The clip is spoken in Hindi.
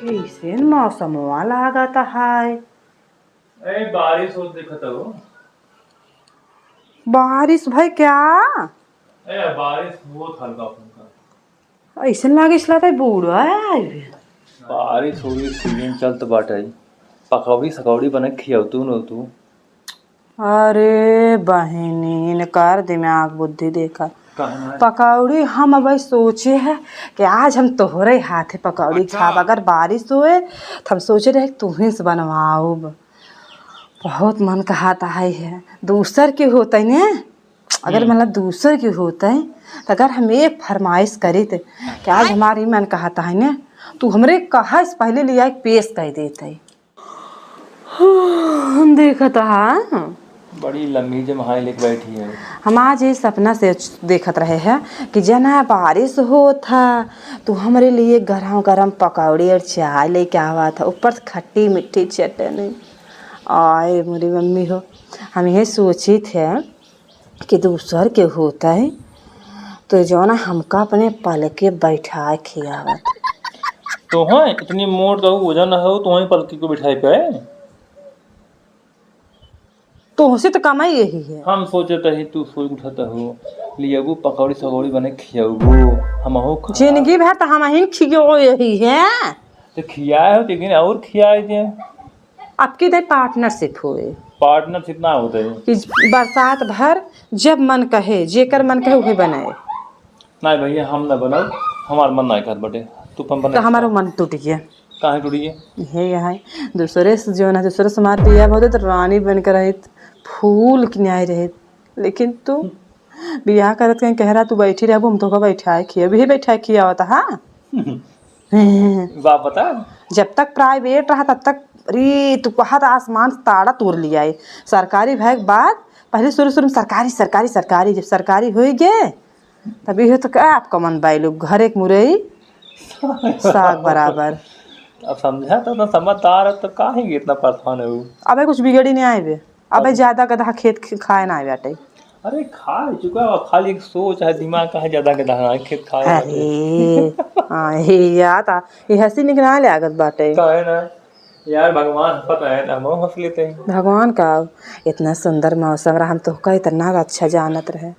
ऐसे मौसमवा लागत है। बारिश हो दिखत हो। बारिश भाई क्या? बारिश बहुत हल्का फुल्का। ऐसे लागे बूढ़ा है। बारिश हो रही सीजन चलत बाटे। पकौड़ी सकौड़ी बने खियौतू न तू। अरे बहनी ने कर दिमाग बुद्धि देखा। कहना पकौड़ी हम अब सोचे है कि आज हम तोहरे हाथे पकौड़ी खाब। अगर बारिश हुए तो हम सोचे रहे तुम्हें से बनवाओ। बहुत मन कहता है दूसर के होते ने। अगर मतलब दूसर के होते तो अगर हम एक फरमाइश करी थे कि आज हमारी मन कहता है ने तू हमरे कहा से पहले लिया पेश कर देते। हम देखता है बड़ी लंबी जमहाई लेके बैठी है। हम आज ये सपना से देखत रहे हैं कि जना बारिश हो था तो हमारे लिए गरम गरम पकौड़ी और चाय लेके आवा था, ऊपर से खट्टी मीठी चटनी। आए मेरी मम्मी हो, हम ये सोची थे कि दूसर के होता है तो जो ना हमका अपने पल के बैठा खियावत। तो हाँ इतनी मोट तो वजन हो तो वहीं पलकी को बिठाई पे। तो उसे तो कमाई यही है। हम सोचे ही तू सोई उठता हो लियाबू पकौड़ी सकौड़ी बने खियाबू। हम हो जिंदगी भर तो हम ही खियो यही है। तो खियाए हो लेकिन और खियाए थे। आपकी इधर पार्टनरशिप हुए। पार्टनरशिप ना होता है कि बरसात भर जब मन कहे जेकर मन कहे वही बनाए। नहीं भैया हम ना बनाओ, हमार मन नहीं कर बटे तू पम बना। तो हमारा मन टूट गया। काहे टूटी है? हे यहाँ दूसरे से जो ना दूसरे से मार दिया बहुत तो रानी बनकर रही फूल की न्याय रहे। लेकिन तू बियाह करत कहीं कह रहा तू बैठी रह हम तो का बैठा खिया भी बैठा खिया होता। हाँ बाप बता जब तक प्राइवेट रहा तब तक अरे तू कहा था आसमान से ताड़ा तोड़ लिया है। सरकारी भय के बाद पहले शुरू शुरू में सरकारी सरकारी सरकारी जब सरकारी हो गए तभी हो तो क्या आपका मन बाई लोग घर एक मुरई साग बराबर। अब समझा तो ना समझदार है तो काहे इतना परेशान है वो। अबे कुछ बिगड़ी नहीं आए बे। अबे ज्यादा गधा खेत खाए ना बेटे। अरे खा चुका है, खाली एक सोच है दिमाग का है ज्यादा के दाना खेत खाए अरे हे यार ये हंसी निकला ले आगत बाटे। काहे ना यार भगवान पता है ना हम हंस लेते हैं। भगवान का इतना सुंदर मौसम रहा हम तो का इतना अच्छा जानत रहे।